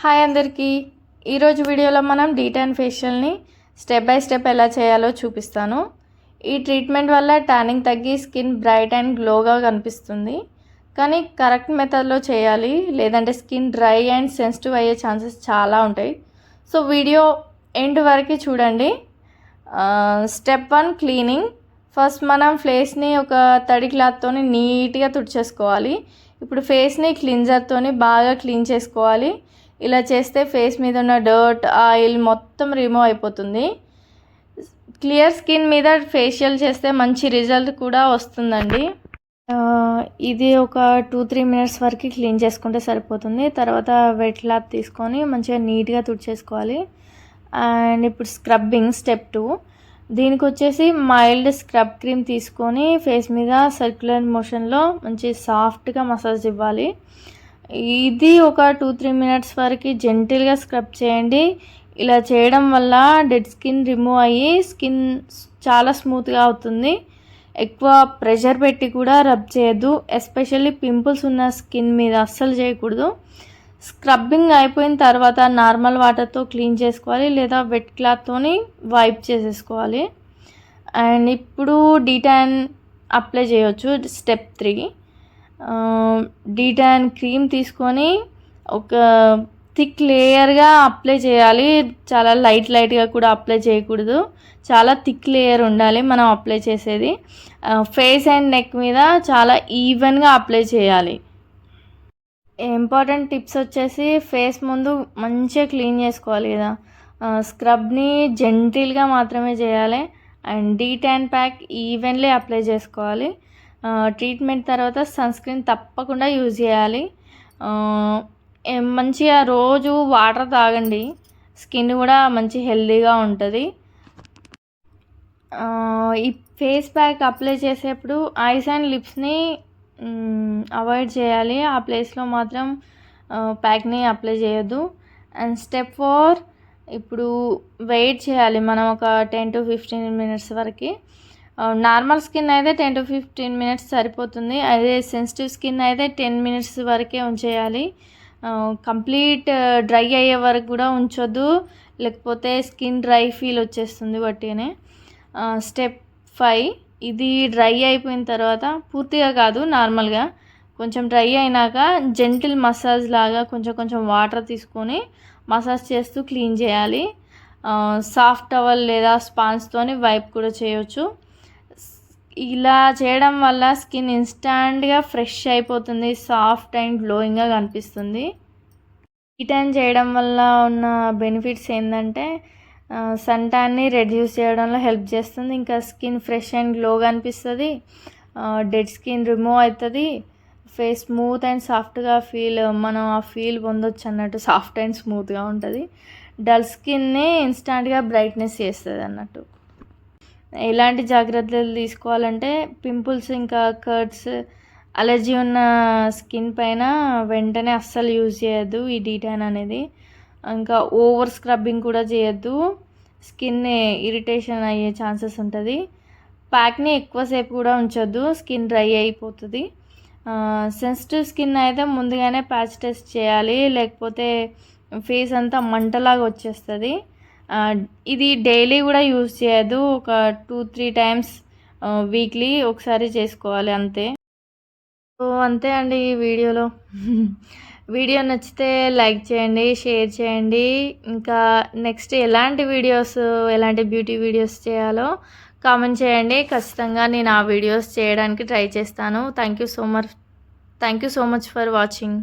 Hi అందరికీ, ఈరోజు వీడియోలో మనం డీటాన్ ఫేషియల్ని స్టెప్ బై స్టెప్ ఎలా చేయాలో చూపిస్తాను. ఈ ట్రీట్మెంట్ వల్ల ట్యానింగ్ తగ్గి స్కిన్ బ్రైట్ అండ్ గ్లోగా కనిపిస్తుంది. కానీ కరెక్ట్ మెథడ్లో చేయాలి, లేదంటే స్కిన్ డ్రై అండ్ సెన్సిటివ్ అయ్యే ఛాన్సెస్ చాలా ఉంటాయి. సో వీడియో ఎండ్ వరకు చూడండి. Step 1 cleaning. ఫస్ట్ మనం ఫేస్ని ఒక తడి క్లాత్తో నీట్గా తుడిచేసుకోవాలి. ఇప్పుడు ఫేస్ని క్లిన్జర్తో బాగా క్లీన్ చేసుకోవాలి. ఇలా చేస్తే ఫేస్ మీద ఉన్న డర్ట్, ఆయిల్ మొత్తం రిమూవ్ అయిపోతుంది. క్లియర్ స్కిన్ మీద ఫేషియల్ చేస్తే మంచి రిజల్ట్ కూడా వస్తుందండి. ఇది ఒక 2-3 మినిట్స్ వరకు క్లీన్ చేసుకుంటే సరిపోతుంది. తర్వాత వెట్ క్లాత్ తీసుకొని మంచిగా నీట్గా తుడిచేసుకోవాలి. అండ్ ఇప్పుడు స్క్రబ్బింగ్ స్టెప్ 2. దీనికి వచ్చేసి మైల్డ్ స్క్రబ్ క్రీమ్ తీసుకొని ఫేస్ మీద సర్క్యులర్ మోషన్లో మంచి సాఫ్ట్గా మసాజ్ ఇవ్వాలి. ఇది ఒక 2-3 మినిట్స్ వరకు జెంటిల్గా స్క్రబ్ చేయండి. ఇలా చేయడం వల్ల డెడ్ స్కిన్ రిమూవ్ అయ్యి స్కిన్ చాలా స్మూత్గా అవుతుంది. ఎక్కువ ప్రెషర్ పెట్టి కూడా రబ్ చేయొద్దు, ఎస్పెషల్లీ పింపుల్స్ ఉన్న స్కిన్ మీద అస్సలు చేయకూడదు. స్క్రబ్బింగ్ అయిపోయిన తర్వాత నార్మల్ వాటర్తో క్లీన్ చేసుకోవాలి, లేదా వెట్ క్లాత్తోని వైప్ చేసేసుకోవాలి. అండ్ ఇప్పుడు డీటాన్ అప్లై చేయొచ్చు. స్టెప్ 3. డీటాన్ క్రీమ్ తీసుకొని ఒక థిక్ లేయర్గా అప్లై చేయాలి. చాలా లైట్గా కూడా అప్లై చేయకూడదు, చాలా థిక్ లేయర్ ఉండాలి మనం అప్లై చేసేది. ఫేస్ అండ్ నెక్ మీద చాలా ఈవెన్గా అప్లై చేయాలి. ఇంపార్టెంట్ టిప్స్ వచ్చేసి ఫేస్ ముందు మంచిగా క్లీన్ చేసుకోవాలి కదా, స్క్రబ్ని జెంటిల్గా మాత్రమే చేయాలి. And D-Tan pack evenly apply చేసుకోవాలి. ట్రీట్మెంట్ తర్వాత సన్ స్క్రీన్ తప్పకుండా యూజ్ చేయాలి. మంచిగా రోజు వాటర్ తాగండి, స్కిన్ కూడా మంచి హెల్తీగా ఉంటుంది. ఈ ఫేస్ ప్యాక్ అప్లై చేసేప్పుడు ఐస్ అండ్ లిప్స్ని అవాయిడ్ చేయాలి. ఆ ప్లేస్లో మాత్రం ప్యాక్ని అప్లై చేయొద్దు. And step 4. ఇప్పుడు వెయిట్ చేయాలి మనం ఒక 10-15 మినిట్స్ వరకు. నార్మల్ స్కిన్ అయితే 10-15 మినిట్స్ సరిపోతుంది. అదే సెన్సిటివ్ స్కిన్ అయితే 10 మినిట్స్ వరకే ఉంచేయాలి. కంప్లీట్ డ్రై అయ్యే వరకు కూడా ఉంచొద్దు, లేకపోతే స్కిన్ డ్రై ఫీల్ వచ్చేస్తుంది వట్టిగానే. స్టెప్ 5. ఇది డ్రై అయిపోయిన తర్వాత, పూర్తిగా కాదు నార్మల్గా కొంచెం డ్రై అయినాక జెంటిల్ మసాజ్ లాగా కొంచెం వాటర్ తీసుకొని మసాజ్ చేస్తూ క్లీన్ చేయాలి. సాఫ్ట్ టవల్ లేదా స్పాంజ్తోని వైప్ కూడా చేయొచ్చు. ఇలా చేయడం వల్ల స్కిన్ ఇన్స్టాంట్గా ఫ్రెష్ అయిపోతుంది, సాఫ్ట్ అండ్ గ్లోయింగ్గా కనిపిస్తుంది. డీటాన్ చేయడం వల్ల ఉన్న బెనిఫిట్స్ ఏంటంటే సన్ ట్యాన్ని రెడ్యూస్ చేయడంలో హెల్ప్ చేస్తుంది. ఇంకా స్కిన్ ఫ్రెష్ అండ్ గ్లోగా అనిపిస్తుంది, డెడ్ స్కిన్ రిమూవ్ అవుతుంది, ఫేస్ స్మూత్ అండ్ సాఫ్ట్గా మనం ఆ ఫీల్ పొందొచ్చు అన్నట్టు. సాఫ్ట్ అండ్ స్మూత్గా ఉంటుంది. డల్ స్కిన్ని ఇన్స్టాంట్గా బ్రైట్నెస్ చేస్తుంది అన్నట్టు. ఎలాంటి జాగ్రత్తలు తీసుకోవాలంటే పింపుల్స్ ఇంకా కర్డ్స్, అలర్జీ ఉన్న స్కిన్ పైన వెంటనే అస్సలు యూజ్ చేయొద్దు ఈ డీటాన్ అనేది. ఇంకా ఓవర్ స్క్రబ్బింగ్ కూడా చేయొద్దు, స్కిన్ ఇరిటేషన్ అయ్యే ఛాన్సెస్ ఉంటుంది. ప్యాక్ని ఎక్కువసేపు కూడా ఉంచొద్దు, స్కిన్ డ్రై అయిపోతుంది. సెన్సిటివ్ స్కిన్ అయితే ముందుగానే ప్యాచ్ టెస్ట్ చేయాలి, లేకపోతే ఫేస్ అంతా మంటలాగా వచ్చేస్తుంది. ఇది డైలీ కూడా యూజ్ చేయొద్దు, ఒక 2-3 టైమ్స్ వీక్లీ ఒకసారి చేసుకోవాలి అంతే. సో అంతే అండి ఈ వీడియోలో. వీడియో నచ్చితే లైక్ చేయండి, షేర్ చేయండి. ఇంకా నెక్స్ట్ ఎలాంటి బ్యూటీ వీడియోస్ చేయాలో కామెంట్ చేయండి. ఖచ్చితంగా నేను ఆ వీడియోస్ చేయడానికి ట్రై చేస్తాను. Thank you so much for watching.